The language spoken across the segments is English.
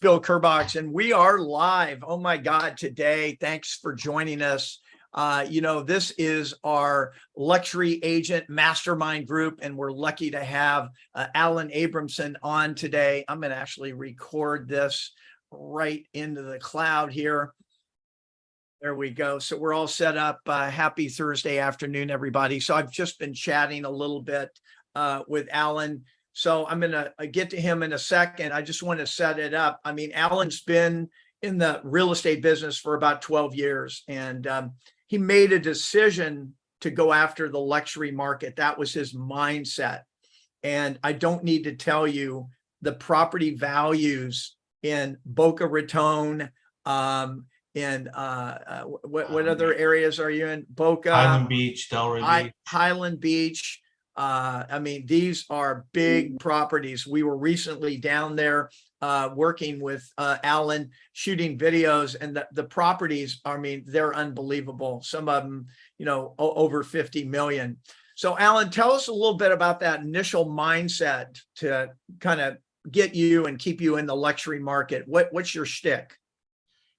Phil Kerbox, and we are live. Oh my God, today. Thanks for joining us. This is our luxury agent mastermind group, and we're lucky to have Alan Abramson on today. I'm going to actually record this right into the cloud here. There we go. So we're all set up. Happy Thursday afternoon, everybody. So I've just been chatting a little bit with Alan. So I'm going to get to him in a second. I just want to set it up. I mean, Alan's been in the real estate business for about 12 years, and he made a decision to go after the luxury market. That was his mindset. And I don't need to tell you the property values in Boca Raton, and what other areas are you in? Boca, Highland Beach, Delray Beach. Highland Beach. I mean, these are big properties. We were recently down there working with Alan, shooting videos, and the properties, I mean, they're unbelievable. Some of them, over 50 million. So Alan, tell us a little bit about that initial mindset to kind of get you and keep you in the luxury market. What's your shtick?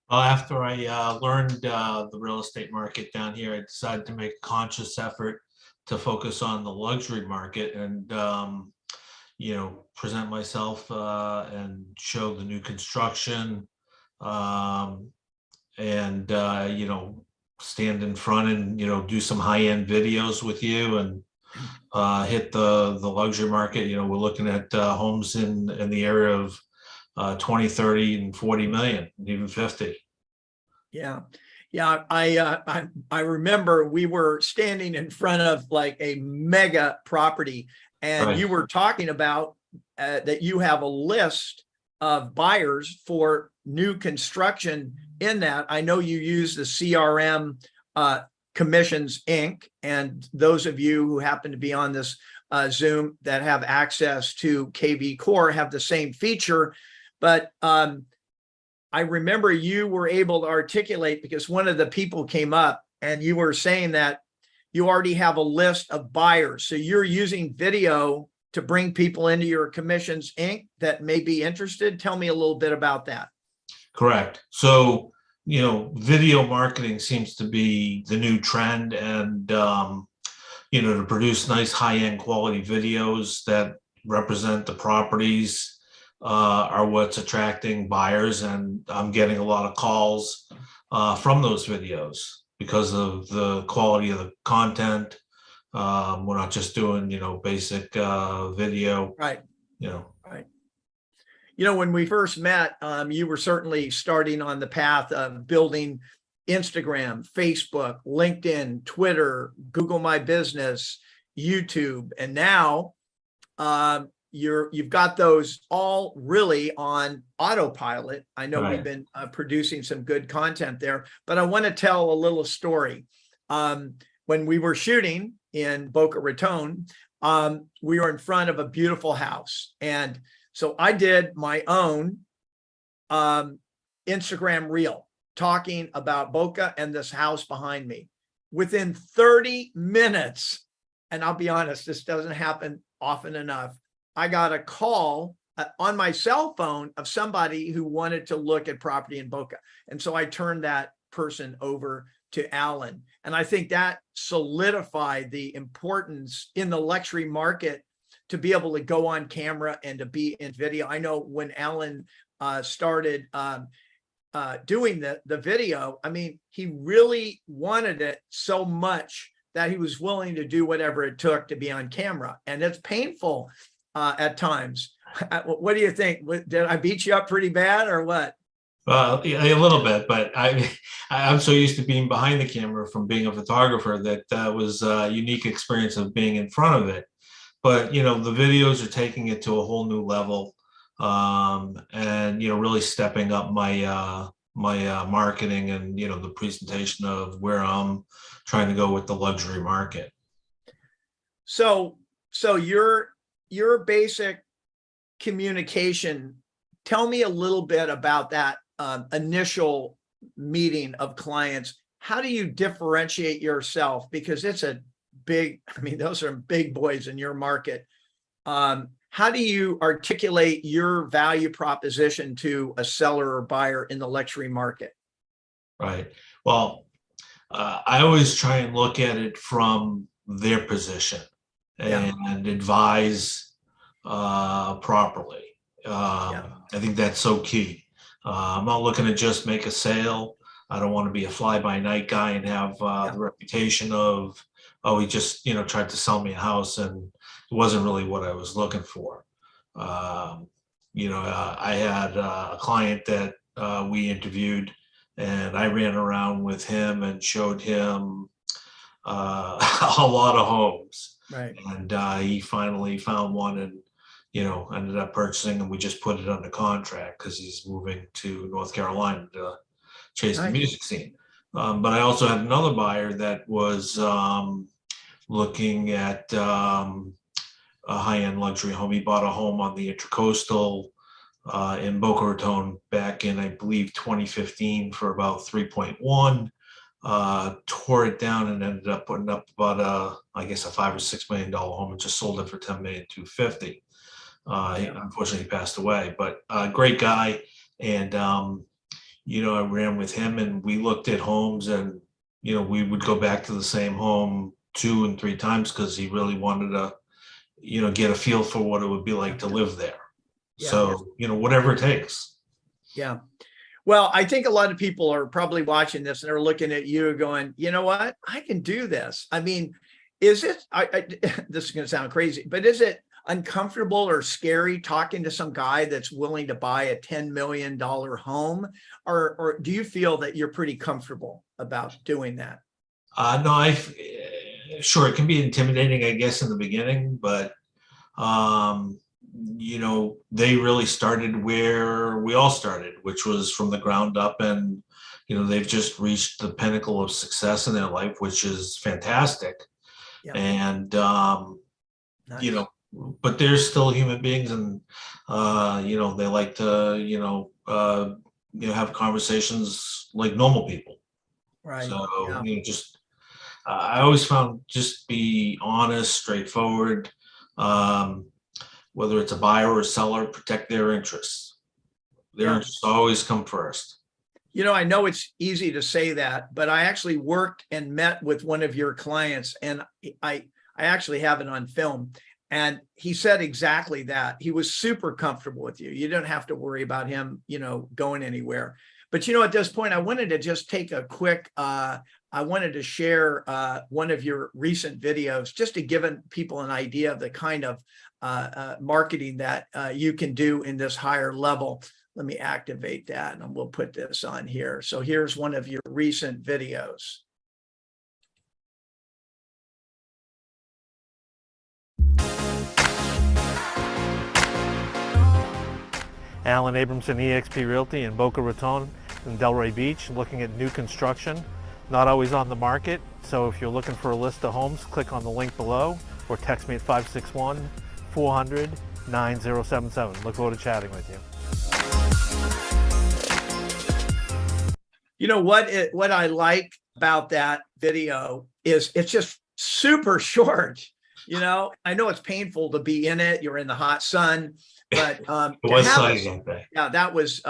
Well, after I learned the real estate market down here, I decided to make a conscious effort to focus on the luxury market and, present myself and show the new construction, and, stand in front and, do some high-end videos with you and hit the luxury market. We're looking at homes in the area of 20, 30, and 40 million, even 50. Yeah. Yeah, I remember we were standing in front of like a mega property, and Right. you were talking about that you have a list of buyers for new construction in that. I know you use the CRM Commissions Inc. And those of you who happen to be on this Zoom that have access to KV Core have the same feature, but I remember you were able to articulate, because one of the people came up and you were saying that you already have a list of buyers. So you're using video to bring people into your Commissions Inc. that may be interested. Tell me a little bit about that. Correct. So, video marketing seems to be the new trend, and, to produce nice high-end quality videos that represent the properties are what's attracting buyers. And I'm getting a lot of calls from those videos because of the quality of the content. We're not just doing, basic video. Right. Right. When we first met, you were certainly starting on the path of building Instagram, Facebook, LinkedIn, Twitter, Google My Business, YouTube, and now you've got those all really on autopilot. I know Right. We've been producing some good content there, but I want to tell a little story. When we were shooting in Boca Raton, we were in front of a beautiful house. And so I did my own Instagram reel talking about Boca and this house behind me. Within 30 minutes, and I'll be honest, this doesn't happen often enough, I got a call on my cell phone of somebody who wanted to look at property in Boca. And so I turned that person over to Alan. And I think that solidified the importance in the luxury market to be able to go on camera and to be in video. I know when Alan started doing the video, I mean, he really wanted it so much that he was willing to do whatever it took to be on camera. And it's painful at times. What do you think? Did I beat you up pretty bad or what? Yeah, a little bit, but I'm so used to being behind the camera from being a photographer that was a unique experience of being in front of it. But the videos are taking it to a whole new level, and really stepping up my marketing and the presentation of where I'm trying to go with the luxury market. So your basic communication, tell me a little bit about that initial meeting of clients. How do you differentiate yourself? Because it's a big, I mean, those are big boys in your market. How how do you articulate your value proposition to a seller or buyer in the luxury market? Right. Well, I always try and look at it from their position Yeah. and advise properly. Yeah. I think that's so key. I'm not looking to just make a sale. I don't want to be a fly-by-night guy and have Yeah. the reputation of, oh, he just, tried to sell me a house and it wasn't really what I was looking for. I had a client that we interviewed, and I ran around with him and showed him a lot of homes. Right. And he finally found one and, ended up purchasing, and we just put it under contract because he's moving to North Carolina to chase the Nice. music scene. But I also had another buyer that was looking at a high-end luxury home. He bought a home on the Intracoastal in Boca Raton back in, I believe, 2015 for about 3.1. Tore it down and ended up putting up about I guess a $5 or $6 million home, and just sold it for $10,250,000. He unfortunately passed away, but great guy. And I ran with him and we looked at homes, and we would go back to the same home 2 and 3 times because he really wanted to get a feel for what it would be like to live there. Yeah. So whatever it takes. Yeah. Well, I think a lot of people are probably watching this and they're looking at you going, you know what, I can do this. I mean, is it, this is going to sound crazy, but is it uncomfortable or scary talking to some guy that's willing to buy a $10 million home? Or do you feel that you're pretty comfortable about doing that? No, sure, it can be intimidating, I guess, in the beginning, but they really started where we all started, which was from the ground up, and they've just reached the pinnacle of success in their life, which is fantastic. Yeah. And Nice. but they're still human beings, and they like to have conversations like normal people. Right. So Yeah. just I always found just be honest, straightforward. Whether it's a buyer or a seller, protect their interests. Their interests always come first. I know it's easy to say that, but I actually worked and met with one of your clients, and I actually have it on film. And he said exactly that. He was super comfortable with you. You don't have to worry about him, going anywhere. But at this point, I wanted to just take a quick, I wanted to share one of your recent videos just to give people an idea of the kind of marketing that you can do in this higher level. Let me activate that and we'll put this on here. So here's one of your recent videos. Alan Abramson, eXp Realty in Boca Raton and Delray Beach, looking at new construction, not always on the market. So if you're looking for a list of homes, click on the link below or text me at 561-400-9077. Look forward to chatting with you. What I like about that video is it's just super short. I know it's painful to be in it. You're in the hot sun, but What size are they? Yeah, that was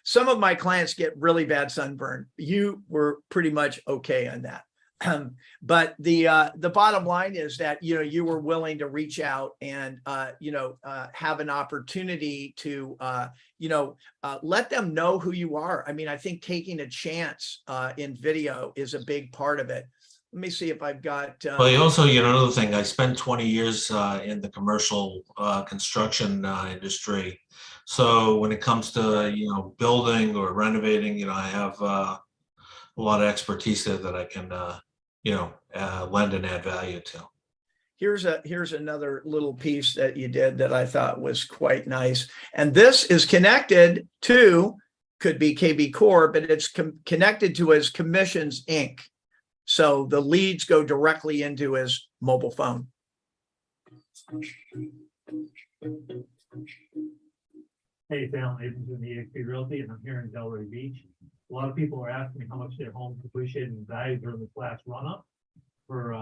some of my clients get really bad sunburn. You were pretty much okay on that. But the bottom line is that you were willing to reach out and have an opportunity to let them know who you are. I mean, I think taking a chance in video is a big part of it. Let me see if I've got. Well, you also, another thing, I spent 20 years in the commercial construction industry. So when it comes to, building or renovating, I have a lot of expertise there that I can, lend and add value to. Here's another little piece that you did that I thought was quite nice. And this is connected to, could be KB Core, but it's connected to his Commissions Inc. So the leads go directly into his mobile phone. Hey, it's Alan Abramson, eXp Realty, and I'm here in Delray Beach. A lot of people are asking me how much their home appreciated in value during this last run-up. For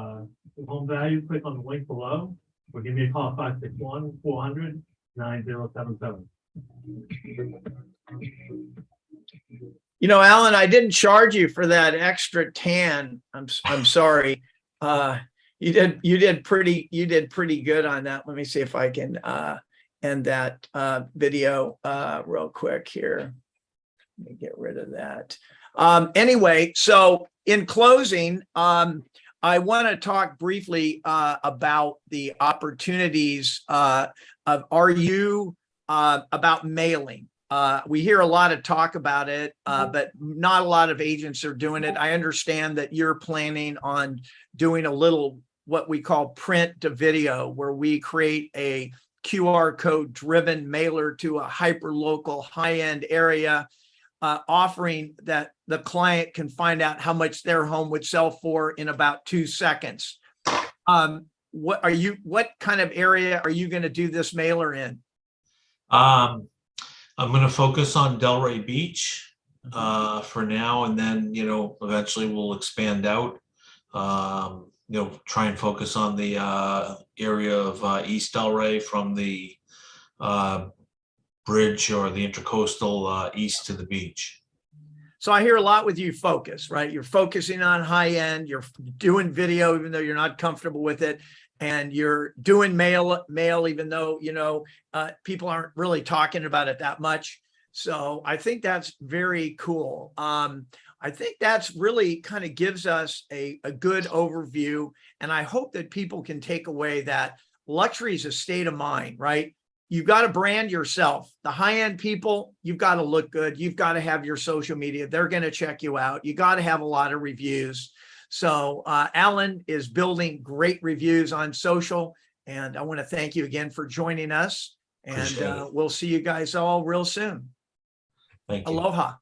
home value, click on the link below or give me a call, 561-400-9077. You know, Alan, I didn't charge you for that extra tan. I'm sorry. You did pretty good on that. Let me see if I can end that video real quick here. Let me get rid of that. Anyway, so in closing, I want to talk briefly about the opportunities of RU about mailing. We hear a lot of talk about it, but not a lot of agents are doing it. I understand that you're planning on doing a little what we call print to video, where we create a QR code driven mailer to a hyper local high-end area, offering that the client can find out how much their home would sell for in about 2 seconds. What kind of area are you going to do this mailer in? I'm going to focus on Delray Beach for now, and then, eventually we'll expand out. Try and focus on the area of East Delray from the bridge or the intercoastal east to the beach. So I hear a lot with you focus, right? You're focusing on high end, you're doing video, even though you're not comfortable with it. And you're doing mail, even though, people aren't really talking about it that much. So I think that's very cool. I think that's really kind of gives us a good overview. And I hope that people can take away that luxury is a state of mind, right? You've got to brand yourself. The high-end people, you've got to look good. You've got to have your social media. They're going to check you out. You got to have a lot of reviews. So Alan is building great reviews on social, and I want to thank you again for joining us, and we'll see you guys all real soon. Thank you. Aloha.